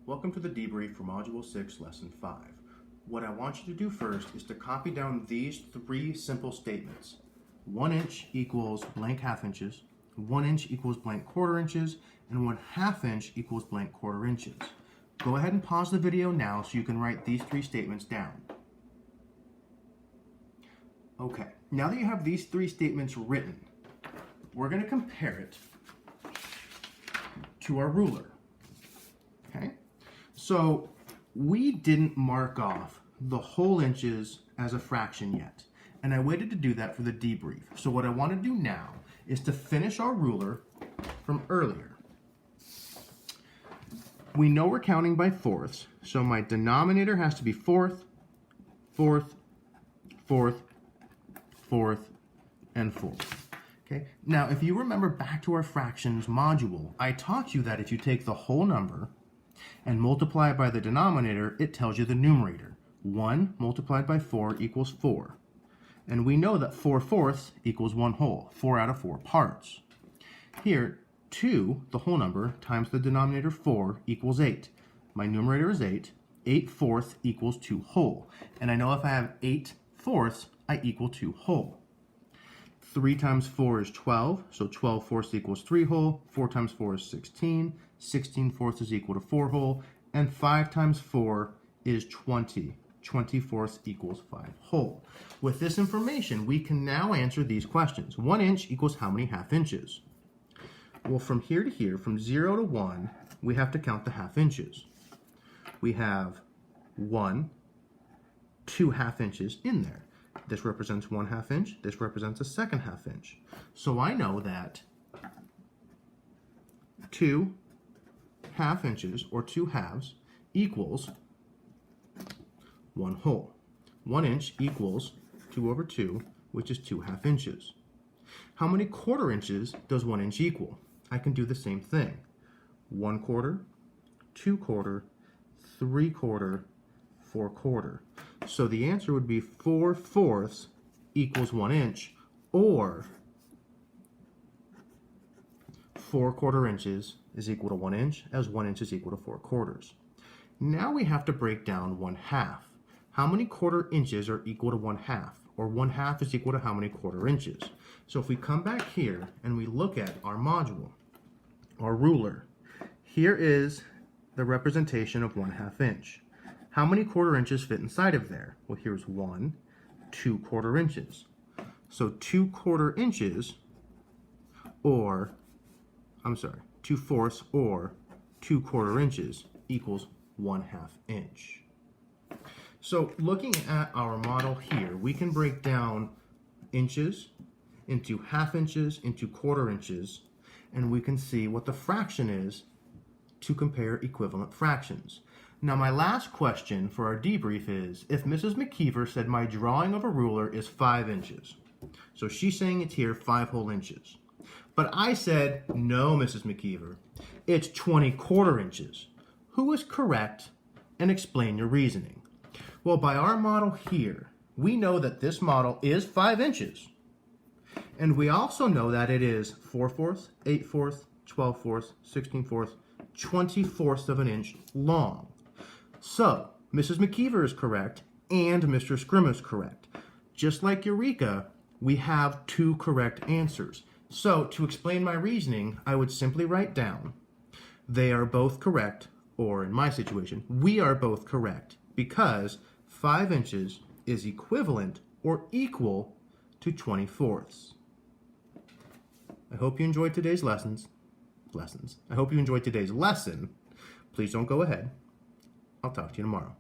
Welcome to the debrief for Module 6, Lesson 5. What I want you to do first is to copy down these three simple statements. 1 inch equals blank half inches, 1 inch equals blank quarter inches, and 1/2 inch equals blank quarter inches. Go ahead and pause the video now so you can write these three statements down. Okay, now that you have these three statements written, we're going to compare it to our ruler. Okay? So we didn't mark off the whole inches as a fraction yet, and I waited to do that for the debrief. So what I want to do now is to finish our ruler from earlier. We know we're counting by fourths, so my denominator has to be fourth, fourth, fourth, fourth, and fourth. Okay? Now, if you remember back to our fractions module, I taught you that if you take the whole number and multiply it by the denominator, it tells you the numerator. 1 multiplied by 4 equals 4. And we know that 4/4 equals 1 whole, 4 out of 4 parts. Here, 2, the whole number, times the denominator 4 equals 8. My numerator is 8. 8/4 equals 2 whole. And I know if I have 8/4, I equal 2 whole. 3 times 4 is 12, so 12/4 equals 3 whole. 4 times 4 is 16. 16/4 is equal to 4 whole. And 5 times 4 is 20. 20/4 equals 5 whole. With this information, we can now answer these questions. 1 inch equals how many half inches? Well, from here to here, from 0 to 1, we have to count the half inches. We have 1, 2 half inches in there. This represents 1/2 inch. This represents a 2/2 inch. So I know that 2 half inches, or 2 halves, equals 1 whole. 1 inch equals 2 over 2, which is 2 half inches. How many quarter inches does 1 inch equal? I can do the same thing. 1/4, 2/4, 3/4, 4/4. So the answer would be 4/4 equals 1 inch, or 4/4 inches is equal to 1 inch, as 1 inch is equal to 4/4. Now we have to break down 1/2. How many quarter inches are equal to 1/2? Or 1/2 is equal to how many quarter inches? So if we come back here and we look at our module, our ruler, here is the representation of 1/2 inch. How many quarter inches fit inside of there? Well, here's 1, 2 quarter inches. So 2 quarter inches, or, 2/4 or 2 quarter inches equals 1/2 inch. So looking at our model here, we can break down inches into half inches, into quarter inches, and we can see what the fraction is to compare equivalent fractions. Now my last question for our debrief is, if Mrs. McKeever said my drawing of a ruler is 5 inches, so she's saying it's here 5 whole inches, but I said, no, Mrs. McKeever, it's 20 quarter inches. Who is correct? And explain your reasoning. Well, by our model here, we know that this model is 5 inches. And we also know that it is 4/4, 8/4, 12/4, 16/4, 20/4 of an inch long. So, Mrs. McKeever is correct, and Mr. Scrim is correct. Just like Eureka, we have 2 correct answers. So, to explain my reasoning, I would simply write down, they are both correct, or in my situation, we are both correct, because 5 inches is equivalent or equal to 20/4. I hope you enjoyed today's lessons. I hope you enjoyed today's lesson. Please don't go ahead. I'll talk to you tomorrow.